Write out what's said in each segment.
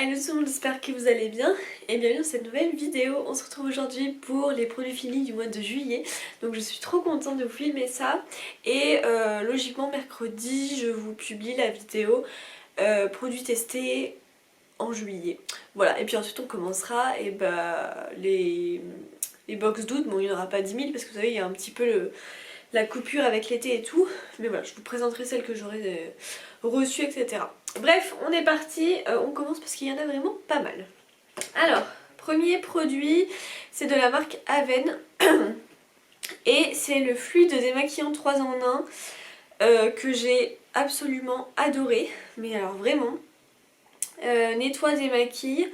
Hello tout le monde, j'espère que vous allez bien et bienvenue dans cette nouvelle vidéo. On se retrouve aujourd'hui pour les produits finis du mois de juillet. Donc je suis trop contente de vous filmer ça. Et logiquement mercredi je vous publie la vidéo produits testés en juillet. Voilà, et puis ensuite on commencera et les box d'août. Bon, il n'y en aura pas 10 000 parce que vous savez il y a un petit peu la coupure avec l'été et tout. Mais voilà, je vous présenterai celles que j'aurai reçues, etc. Bref, on est parti, on commence parce qu'il y en a vraiment pas mal. Alors, premier produit, c'est de la marque Aven. Et c'est le fluide démaquillant 3 en 1 que j'ai absolument adoré. Mais alors vraiment, nettoie, démaquille,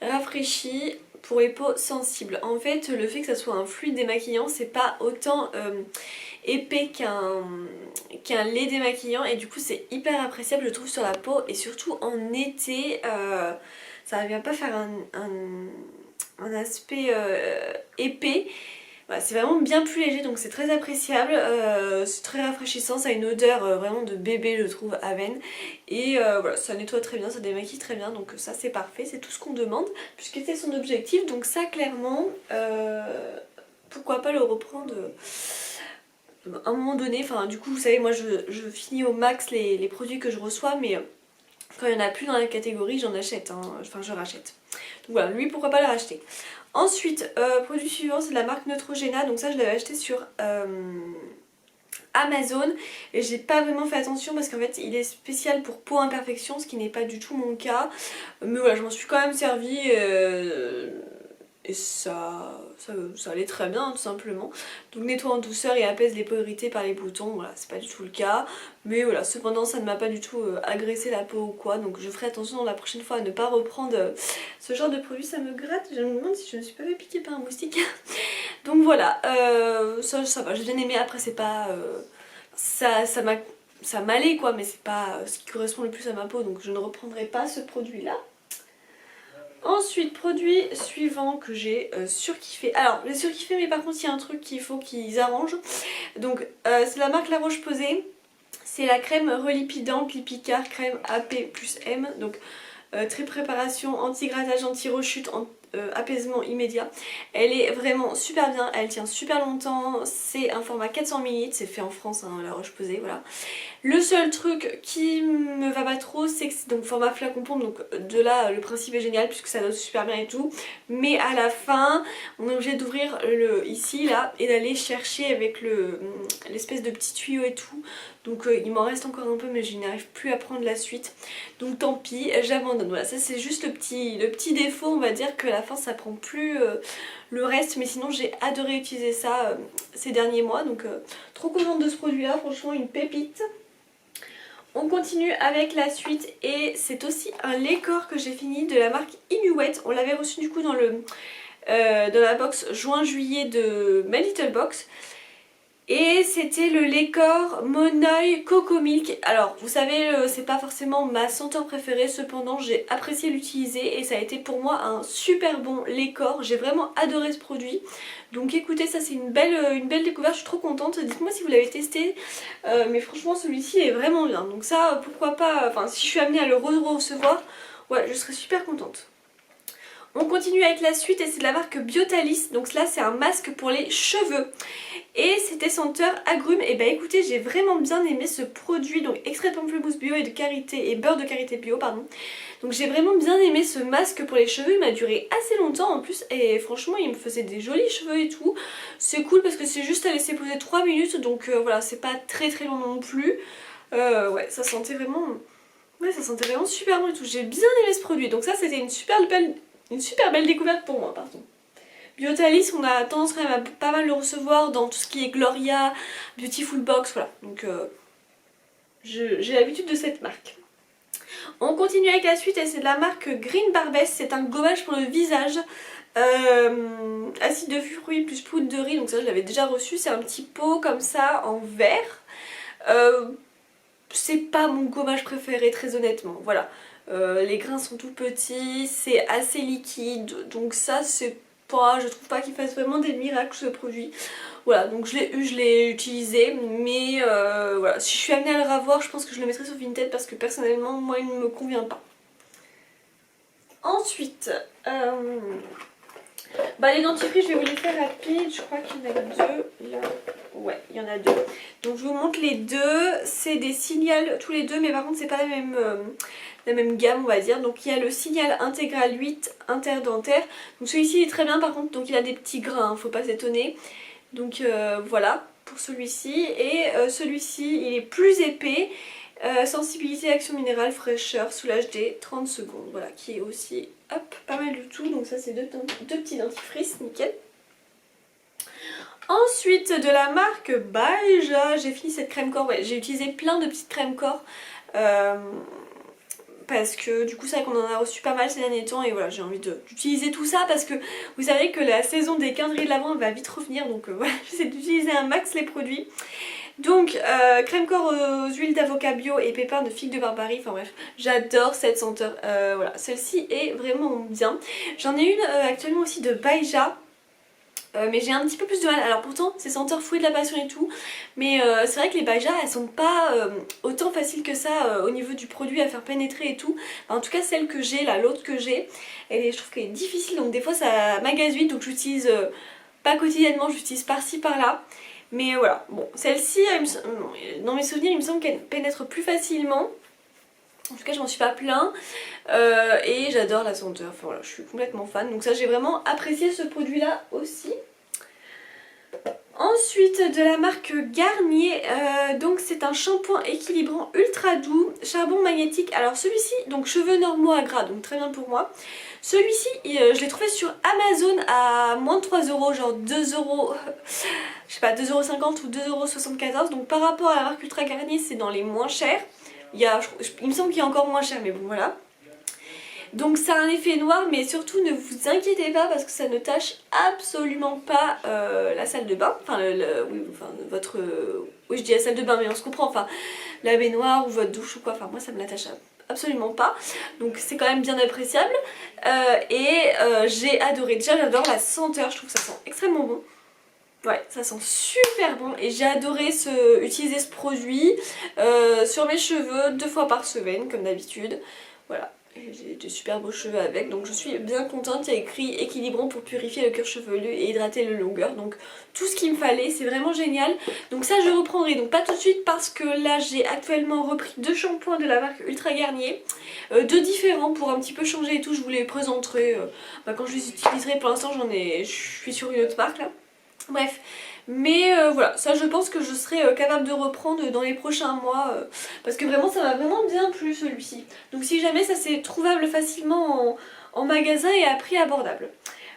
rafraîchit pour les peaux sensibles. En fait, le fait que ça soit un fluide démaquillant, c'est pas autant épais qu'un lait démaquillant et du coup c'est hyper appréciable je trouve sur la peau et surtout en été ça ne vient pas faire un aspect épais. Voilà, c'est vraiment bien plus léger donc c'est très appréciable, c'est très rafraîchissant, ça a une odeur vraiment de bébé je trouve Aven et voilà, ça nettoie très bien, ça démaquille très bien donc ça c'est parfait, c'est tout ce qu'on demande puisque c'est son objectif donc ça clairement pourquoi pas le reprendre à un moment donné. Enfin du coup vous savez moi je finis au max les produits que je reçois mais quand il n'y en a plus dans la catégorie j'en achète, hein. Enfin je rachète. Donc voilà, lui pourquoi pas le racheter. Ensuite, produit suivant c'est de la marque Neutrogena, donc ça je l'avais acheté sur Amazon et j'ai pas vraiment fait attention parce qu'en fait il est spécial pour peau imperfection, ce qui n'est pas du tout mon cas. Mais voilà, je m'en suis quand même servi et ça allait très bien tout simplement. Donc nettoie en douceur et apaise les peaux irritées par les boutons, voilà c'est pas du tout le cas. Mais voilà, cependant ça ne m'a pas du tout agressé la peau ou quoi, donc je ferai attention la prochaine fois à ne pas reprendre ce genre de produit. Ça me gratte, je me demande si je ne suis pas fait piquer par un moustique. Donc voilà, ça va, j'ai bien aimé. Après c'est pas... ça m'allait quoi, mais c'est pas ce qui correspond le plus à ma peau, donc je ne reprendrai pas ce produit là. Ensuite, produit suivant que j'ai surkiffé. Alors, j'ai surkiffé mais par contre il y a un truc qu'il faut qu'ils arrangent. Donc c'est la marque La Roche-Posay. C'est la crème relipidante Lipicard crème AP plus M. Donc très préparation, anti-grattage, anti-rechute, apaisement immédiat. Elle est vraiment super bien, elle tient super longtemps. C'est un format 400 ml, c'est fait en France, hein, La Roche-Posay, voilà. Le seul truc qui me va pas trop c'est que c'est donc format flacon pompe, donc de là le principe est génial puisque ça dose super bien et tout, mais à la fin on est obligé d'ouvrir le ici là et d'aller chercher avec l'espèce de petit tuyau et tout, donc il m'en reste encore un peu mais je n'arrive plus à prendre la suite, donc tant pis, j'abandonne. Voilà, ça c'est juste le petit défaut, on va dire que à la fin ça prend plus le reste, mais sinon j'ai adoré utiliser ça ces derniers mois, donc trop contente de ce produit là, franchement une pépite. On continue avec la suite et c'est aussi un lait corps que j'ai fini de la marque Inuit. On l'avait reçu du coup dans la box juin-juillet de My Little Box. Et c'était le lait corps Monoï Coco Milk. Alors vous savez c'est pas forcément ma senteur préférée, cependant j'ai apprécié l'utiliser et ça a été pour moi un super bon lait corps. J'ai vraiment adoré ce produit. Donc écoutez, ça c'est une belle découverte, je suis trop contente. Dites-moi si vous l'avez testé, mais franchement celui-ci est vraiment bien. Donc ça pourquoi pas, enfin si je suis amenée à le recevoir, ouais je serais super contente. On continue avec la suite et c'est de la marque Biotalis. Donc là c'est un masque pour les cheveux. Et c'était senteur agrumes. Et bah écoutez, j'ai vraiment bien aimé ce produit. Donc extrait de pamplemousse bio et de karité et beurre de karité bio, pardon. Donc j'ai vraiment bien aimé ce masque pour les cheveux. Il m'a duré assez longtemps en plus. Et franchement il me faisait des jolis cheveux et tout. C'est cool parce que c'est juste à laisser poser 3 minutes. Donc voilà, c'est pas très long non plus. Ouais, ça sentait vraiment... Ouais, ça sentait vraiment super bon et tout. J'ai bien aimé ce produit. Donc ça c'était une super belle découverte pour moi, pardon. Biotalis, on a tendance quand même à pas mal le recevoir dans tout ce qui est Gloria, Beautiful Box, voilà. Donc j'ai l'habitude de cette marque. On continue avec la suite et c'est de la marque Green Barbess. C'est un gommage pour le visage. Acide de fruits plus poudre de riz, donc ça je l'avais déjà reçu. C'est un petit pot comme ça en verre. C'est pas mon gommage préféré très honnêtement, voilà. Les grains sont tout petits, c'est assez liquide, donc ça c'est pas, je trouve pas qu'il fasse vraiment des miracles ce produit. Voilà, donc je l'ai utilisé, mais voilà, si je suis amenée à le revoir, je pense que je le mettrai sur Vinted parce que personnellement moi il ne me convient pas. Ensuite, les dentifrices, je vais vous les faire rapides. Je crois qu'il y en a deux. Là. Ouais, il y en a deux. Donc je vous montre les deux. C'est des Signal tous les deux, mais par contre c'est pas la même gamme on va dire. Donc il y a le Signal Intégral 8 interdentaire. Donc celui-ci est très bien par contre, donc il a des petits grains, faut pas s'étonner. Donc voilà pour celui-ci. Et celui-ci il est plus épais. Sensibilité, action minérale, fraîcheur, soulage des 30 secondes. Voilà, qui est aussi hop, pas mal du tout. Donc ça c'est deux petits dentifrices, nickel. Ensuite de la marque Baija, j'ai fini cette crème corps. Ouais, j'ai utilisé plein de petites crèmes corps. Parce que du coup c'est vrai qu'on en a reçu pas mal ces derniers temps et voilà j'ai envie d'utiliser tout ça parce que vous savez que la saison des calendriers de l'Avent va vite revenir donc voilà j'essaie d'utiliser un max les produits. Donc crème corps aux huiles d'avocat bio et pépins de figue de Barbarie, enfin bref j'adore cette senteur, voilà celle-ci est vraiment bien. J'en ai une actuellement aussi de Baija. Mais j'ai un petit peu plus de mal, alors pourtant c'est senteur fruit de la passion et tout, mais c'est vrai que les Baija elles sont pas autant faciles que ça au niveau du produit à faire pénétrer et tout. Enfin, en tout cas celle que j'ai là, l'autre que j'ai, je trouve qu'elle est difficile donc des fois ça m'agace vite donc j'utilise pas quotidiennement, j'utilise par-ci par-là. Mais voilà, bon celle-ci dans mes souvenirs il me semble qu'elle pénètre plus facilement. En tout cas je m'en suis pas plaint et j'adore la senteur, enfin voilà je suis complètement fan. Donc ça j'ai vraiment apprécié ce produit là aussi. Ensuite de la marque Garnier, donc c'est un shampoing équilibrant ultra doux, charbon magnétique. Alors celui-ci, donc cheveux normaux à gras, donc très bien pour moi. Celui-ci je l'ai trouvé sur Amazon à moins de 3 euros, genre 2 euros, je sais pas 2,50 € ou 2,74 €. Donc par rapport à la marque Ultra Garnier c'est dans les moins chers. Il me semble qu'il y a encore moins cher mais bon voilà. Donc ça a un effet noir mais surtout ne vous inquiétez pas parce que ça ne tâche absolument pas la salle de bain. Enfin, votre... oui je dis la salle de bain mais on se comprend, enfin la baignoire ou votre douche ou quoi, enfin moi ça me la tâche absolument pas. Donc c'est quand même bien appréciable j'ai adoré, déjà j'adore la senteur, je trouve que ça sent extrêmement bon. Ouais, ça sent super bon et j'ai adoré utiliser ce produit sur mes cheveux 2 fois par semaine comme d'habitude. Voilà, j'ai de super beaux cheveux avec donc je suis bien contente. Il y a écrit équilibrant pour purifier le cuir chevelu et hydrater le longueur. Donc tout ce qu'il me fallait, c'est vraiment génial. Donc ça je reprendrai, donc pas tout de suite parce que là j'ai actuellement repris 2 shampoings de la marque Ultra Garnier. 2 différents pour un petit peu changer et tout, je vous les présenterai quand je les utiliserai. Pour l'instant je suis sur une autre marque là. Bref, mais voilà, ça je pense que je serai capable de reprendre dans les prochains mois parce que vraiment ça m'a vraiment bien plu celui-ci. Donc si jamais ça c'est trouvable facilement en magasin et à prix abordable.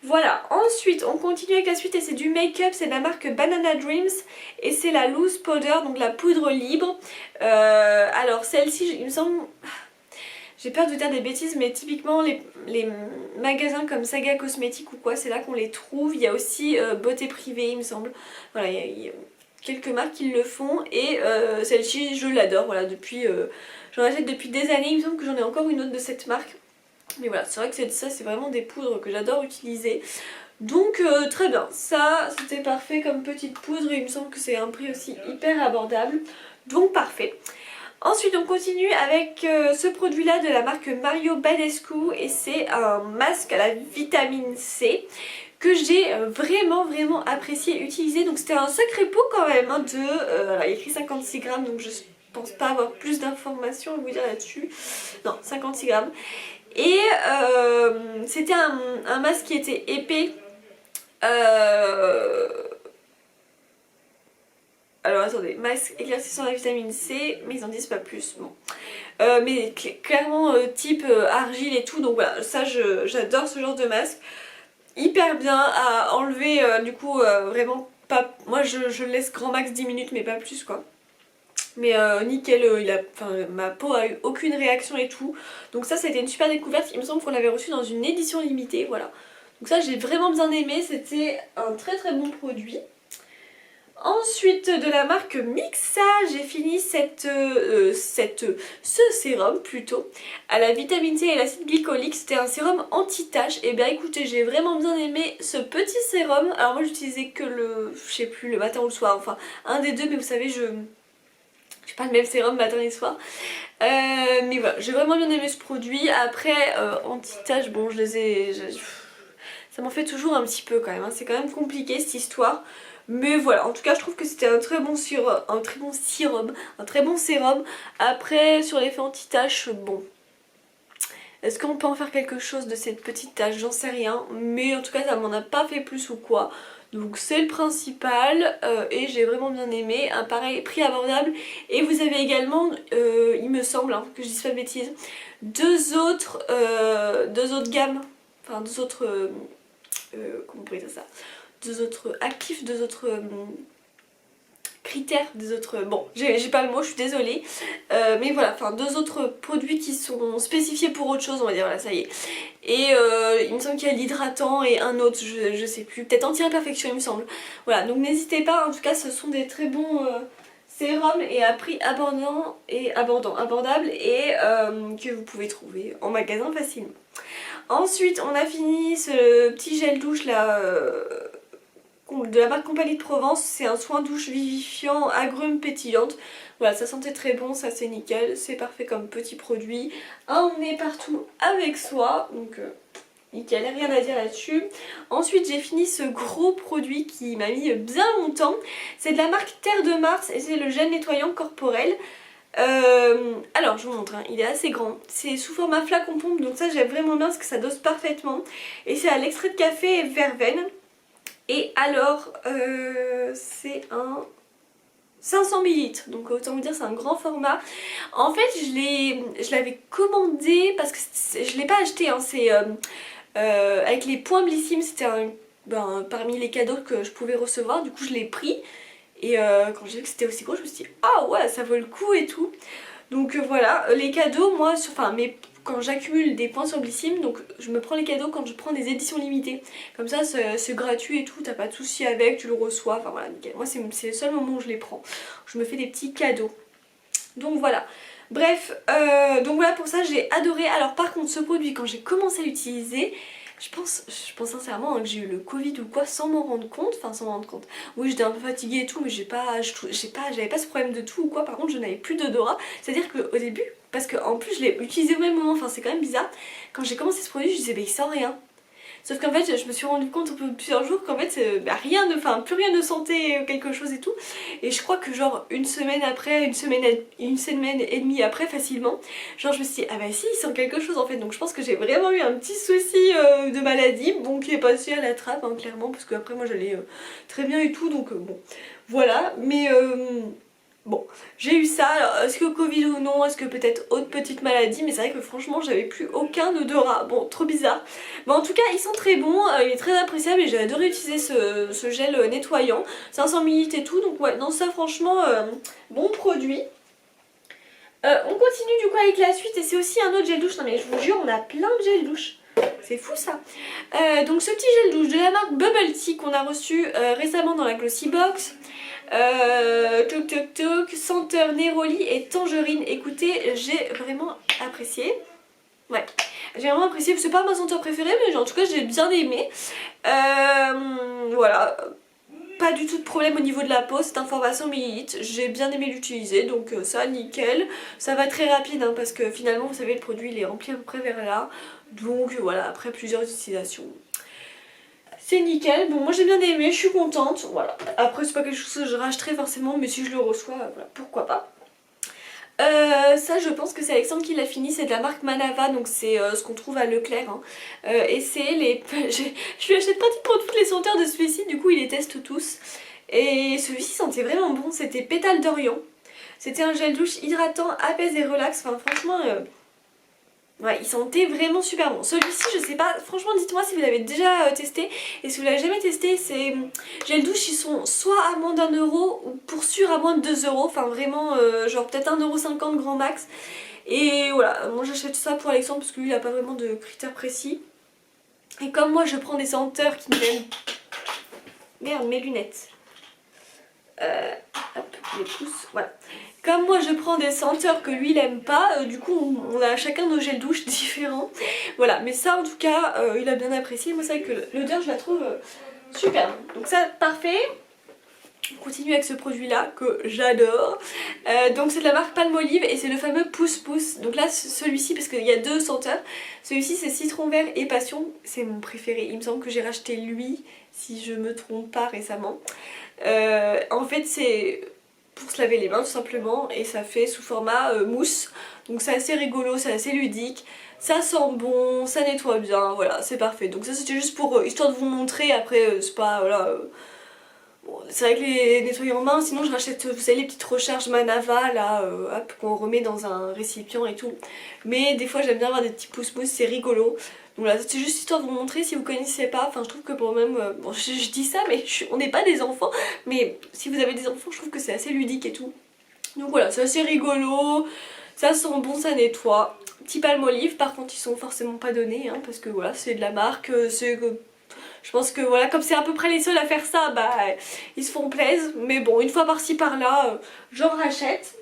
Voilà, ensuite on continue avec la suite et c'est du make-up, c'est de la marque Banana Dreams et c'est la loose powder, donc la poudre libre. Alors celle-ci il me semble... J'ai peur de dire des bêtises mais typiquement les magasins comme Saga Cosmétique ou quoi c'est là qu'on les trouve. Il y a aussi Beauté Privée il me semble. Voilà il y a quelques marques qui le font et celle-ci je l'adore. Voilà depuis j'en achète depuis des années, il me semble que j'en ai encore une autre de cette marque. Mais voilà c'est vrai que ça c'est vraiment des poudres que j'adore utiliser. Donc très bien, ça c'était parfait comme petite poudre et il me semble que c'est un prix aussi hyper abordable. Donc parfait. Ensuite on continue avec ce produit là de la marque Mario Badescu et c'est un masque à la vitamine C que j'ai vraiment apprécié utiliser. Donc c'était un sacré pot quand même hein, alors, il y a écrit 56 grammes donc je pense pas avoir plus d'informations à vous dire là-dessus. Non 56 grammes et c'était un masque qui était épais. Alors attendez, masque éclaircissant la vitamine C, mais ils en disent pas plus, bon. Mais clairement type argile et tout, donc voilà, ça j'adore ce genre de masque. Hyper bien à enlever, du coup vraiment pas... Moi je le laisse grand max 10 minutes mais pas plus quoi. Mais nickel, ma peau a eu aucune réaction et tout. Donc ça a été une super découverte, il me semble qu'on l'avait reçu dans une édition limitée, voilà. Donc ça j'ai vraiment bien aimé, c'était un très bon produit. Ensuite de la marque Mixa, j'ai fini ce sérum plutôt à la vitamine C et l'acide glycolique. C'était un sérum anti-tache. Et bien écoutez, j'ai vraiment bien aimé ce petit sérum. Alors moi j'utilisais que je sais plus, le matin ou le soir, enfin un des deux, mais vous savez j'ai pas le même sérum matin et soir. Mais voilà, j'ai vraiment bien aimé ce produit. Après, anti-taches, bon, ça m'en fait toujours un petit peu quand même, hein. C'est quand même compliqué cette histoire. Mais voilà, en tout cas je trouve que c'était un très bon sérum. Après, sur l'effet anti-taches, bon... Est-ce qu'on peut en faire quelque chose de cette petite tache? J'en sais rien. Mais en tout cas ça m'en a pas fait plus ou quoi. Donc c'est le principal et j'ai vraiment bien aimé. Un pareil prix abordable. Et vous avez également, il me semble, hein, que je dise pas de bêtises, deux autres gammes. Enfin deux autres... comment on pourrait dire ça? Deux autres actifs, deux autres... critères des autres... Bon, j'ai pas le mot, je suis désolée. Mais voilà, enfin deux autres produits qui sont spécifiés pour autre chose, on va dire, voilà, ça y est. Et il me semble qu'il y a l'hydratant et un autre, je sais plus, peut-être anti-imperfection il me semble. Voilà, donc n'hésitez pas, en tout cas ce sont des très bons sérums et à prix abordable et que vous pouvez trouver en magasin facilement. Ensuite, on a fini ce petit gel douche là... de la marque Compagnie de Provence, c'est un soin douche vivifiant, agrumes pétillantes. Voilà, ça sentait très bon, ça c'est nickel, c'est parfait comme petit produit. On est partout avec soi, donc nickel, rien à dire là-dessus. Ensuite j'ai fini ce gros produit qui m'a mis bien longtemps. C'est de la marque Terre de Mars et c'est le gel nettoyant corporel. Alors je vous montre, hein, il est assez grand, c'est sous format flacon pompe, donc ça j'aime vraiment bien parce que ça dose parfaitement. Et c'est à l'extrait de café et verveine. Et alors, c'est un 500 ml, donc autant vous dire c'est un grand format. En fait, je l'avais commandé parce que je l'ai pas acheté, hein, c'est avec les points Blissim, c'était parmi les cadeaux que je pouvais recevoir, du coup je l'ai pris. Et quand j'ai vu que c'était aussi gros, je me suis dit ah ouais, ça vaut le coup et tout. Donc voilà, les cadeaux, moi, quand j'accumule des points sur Blissim, donc je me prends les cadeaux quand je prends des éditions limitées. Comme ça, c'est gratuit et tout, t'as pas de souci avec, tu le reçois, enfin voilà, nickel. Moi, c'est le seul moment où je les prends. Je me fais des petits cadeaux. Donc voilà. Bref, donc voilà, pour ça, j'ai adoré. Alors par contre, ce produit, quand j'ai commencé à l'utiliser... Je pense sincèrement hein, que j'ai eu le Covid ou quoi sans m'en rendre compte, enfin sans m'en rendre compte. Oui, j'étais un peu fatiguée et tout, mais j'avais pas ce problème de tout ou quoi. Par contre, je n'avais plus d'odorat. C'est-à-dire qu'au début, parce qu'en plus je l'ai utilisé au même moment, enfin c'est quand même bizarre. Quand j'ai commencé ce produit, je disais bah il sent rien. Sauf qu'en fait je me suis rendu compte au bout de plusieurs jours qu'en fait plus rien ne sentait quelque chose et tout. Et je crois que genre une semaine et demie après facilement, genre je me suis dit ah bah si il sent quelque chose en fait. Donc je pense que j'ai vraiment eu un petit souci de maladie, bon qui est passé à la trappe hein, clairement, parce que après moi j'allais très bien et tout, donc bon voilà. Mais bon, j'ai eu ça, alors est-ce que Covid ou non, est-ce que peut-être autre petite maladie, mais c'est vrai que franchement j'avais plus aucun odorat, bon trop bizarre. Mais en tout cas ils sont très bons, il est très appréciable et j'ai adoré utiliser ce gel nettoyant, 500 ml et tout, donc ouais, non ça franchement bon produit. On continue du coup avec la suite et c'est aussi un autre gel douche, non mais je vous jure on a plein de gel douche. C'est fou ça. Donc ce petit gel douche de la marque Bubble Tea qu'on a reçu récemment dans la Glossy Box. Senteur Neroli et tangerine. Écoutez, j'ai vraiment apprécié. Ouais, j'ai vraiment apprécié. C'est pas ma senteur préférée, mais en tout cas j'ai bien aimé. Voilà. Pas du tout de problème au niveau de la peau, c'est un format 100 ml, j'ai bien aimé l'utiliser, donc ça nickel. Ça va très rapide hein, parce que finalement vous savez le produit il est rempli à peu près vers là. Donc voilà, après plusieurs utilisations. C'est nickel, bon moi j'ai bien aimé, je suis contente, voilà. Après c'est pas quelque chose que je rachèterai forcément, mais si je le reçois, voilà, pourquoi pas. Ça je pense que c'est Alexandre qui l'a fini, c'est de la marque Manava, donc c'est ce qu'on trouve à Leclerc hein. Et c'est les... je lui achète pratiquement toutes les senteurs de celui-ci, du coup il les teste tous. Et celui-ci sentait vraiment bon, c'était pétale d'Orient. C'était un gel douche hydratant, apaise et relax, enfin franchement... Ouais, il sentait vraiment super bon. Celui-ci, je sais pas, franchement dites-moi si vous l'avez déjà testé. Et si vous l'avez jamais testé, c'est gel douche, ils sont soit à moins d'1 euro ou pour sûr à moins de 2 euros. Enfin vraiment, genre peut-être 1,50 € grand max. Et voilà, moi j'achète ça pour Alexandre parce que lui il a pas vraiment de critères précis. Et comme moi je prends des senteurs qui m'aiment... Merde, mes lunettes. Hop, les pouces, voilà. Comme moi je prends des senteurs que lui il aime pas, du coup on a chacun nos gels douche différents. Voilà, mais ça en tout cas il a bien apprécié. Moi c'est vrai que l'odeur je la trouve super. Donc ça parfait. On continue avec ce produit là que j'adore. Donc c'est de la marque Palmolive et c'est le fameux Pousse Pousse. Donc là celui-ci, parce qu'il y a deux senteurs, celui-ci c'est citron vert et passion, c'est mon préféré. Il me semble que j'ai racheté lui, si je me trompe pas, récemment. En fait c'est pour se laver les mains tout simplement, et ça fait sous format mousse. Donc c'est assez rigolo, c'est assez ludique, ça sent bon, ça nettoie bien, voilà, c'est parfait. Donc ça c'était juste pour histoire de vous montrer. Après c'est pas, voilà, bon, c'est vrai que les nettoyants mains, sinon je rachète, vous savez, les petites recharges Manava là, hop, qu'on remet dans un récipient et tout. Mais des fois j'aime bien avoir des petits pouces-pouces, c'est rigolo. Donc là c'est juste histoire de vous montrer si vous connaissez pas. Enfin je trouve que pour même, bon je dis ça mais on n'est pas des enfants, mais si vous avez des enfants je trouve que c'est assez ludique et tout. Donc voilà, c'est assez rigolo, ça sent bon, ça nettoie. Petit Palmolive, par contre ils sont forcément pas donnés hein, parce que voilà c'est de la marque, je pense que voilà, comme c'est à peu près les seuls à faire ça, bah ils se font plaisir. Mais bon, une fois par-ci par-là, j'en rachète.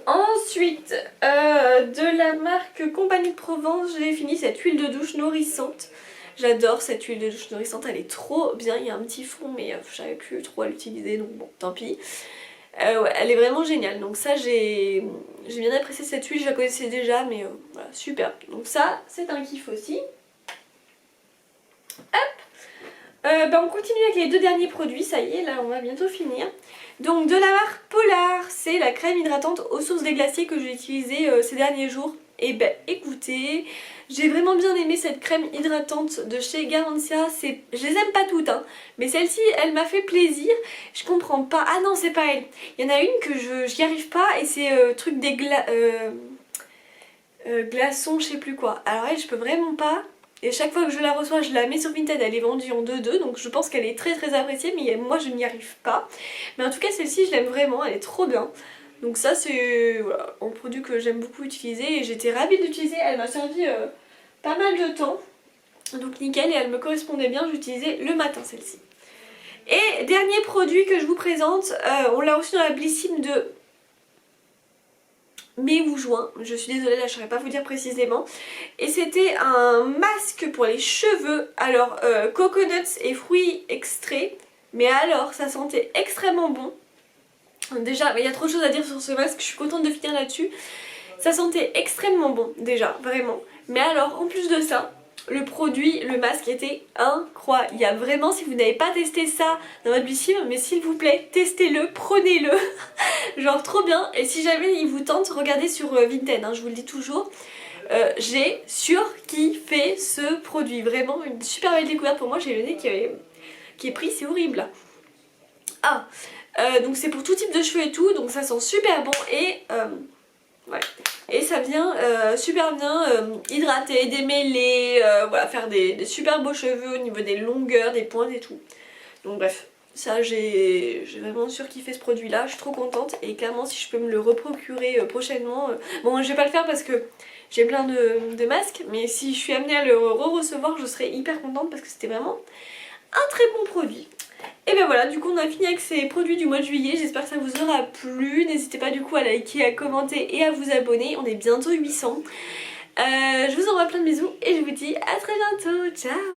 Ensuite, de la marque Compagnie de Provence, j'ai fini cette huile de douche nourrissante. J'adore cette huile de douche nourrissante, elle est trop bien. Il y a un petit fond mais j'avais plus trop à l'utiliser, donc bon, tant pis. Ouais, elle est vraiment géniale, donc ça j'ai bien apprécié cette huile, je la connaissais déjà mais voilà, super. Donc ça c'est un kiff aussi. On continue avec les deux derniers produits, ça y est, là on va bientôt finir. Donc de la marque Polar, c'est la crème hydratante aux sources des glaciers que j'ai utilisée ces derniers jours. Et ben écoutez, j'ai vraiment bien aimé cette crème hydratante de chez Garantia. Je les aime pas toutes hein, mais celle-ci elle m'a fait plaisir. Je comprends pas, ah non c'est pas elle. Il y en a une que j'y arrive pas et c'est truc des glaçons, je sais plus quoi. Alors elle je peux vraiment pas. Et chaque fois que je la reçois, je la mets sur Vinted, elle est vendue en 2-2, donc je pense qu'elle est très très appréciée, mais moi je n'y arrive pas. Mais en tout cas celle-ci je l'aime vraiment, elle est trop bien. Donc ça c'est voilà, un produit que j'aime beaucoup utiliser et j'étais ravie de l'utiliser, elle m'a servi pas mal de temps. Donc nickel, et elle me correspondait bien, j'utilisais le matin celle-ci. Et dernier produit que je vous présente, on l'a reçu dans la Blissim de mai ou juin, je suis désolée là je ne saurais pas vous dire précisément, et c'était un masque pour les cheveux, alors coconuts et fruits extraits, mais alors ça sentait extrêmement bon. Déjà il y a trop de choses à dire sur ce masque, je suis contente de finir là-dessus. Ça sentait extrêmement bon déjà, vraiment, mais alors en plus de ça, le produit, le masque était incroyable. Vraiment, si vous n'avez pas testé ça dans votre Blissim, mais s'il vous plaît, testez-le, prenez-le. Genre trop bien. Et si jamais il vous tente, regardez sur Vinted, hein, je vous le dis toujours. J'ai surkiffé ce produit. Vraiment une super belle découverte pour moi. J'ai le nez qui est pris, c'est horrible. Ah, donc c'est pour tout type de cheveux et tout, donc ça sent super bon et... ouais. Et ça vient super bien hydrater, démêler, voilà, faire des super beaux cheveux au niveau des longueurs, des pointes et tout. Donc bref, ça j'ai vraiment surkiffé ce produit là, je suis trop contente et clairement si je peux me le reprocurer prochainement, bon je vais pas le faire parce que j'ai plein de masques, mais si je suis amenée à le re-recevoir je serai hyper contente parce que c'était vraiment un très bon produit. Et ben voilà, du coup on a fini avec ces produits du mois de juillet, j'espère que ça vous aura plu, n'hésitez pas du coup à liker, à commenter et à vous abonner, on est bientôt 800. Je vous envoie plein de bisous et je vous dis à très bientôt, ciao.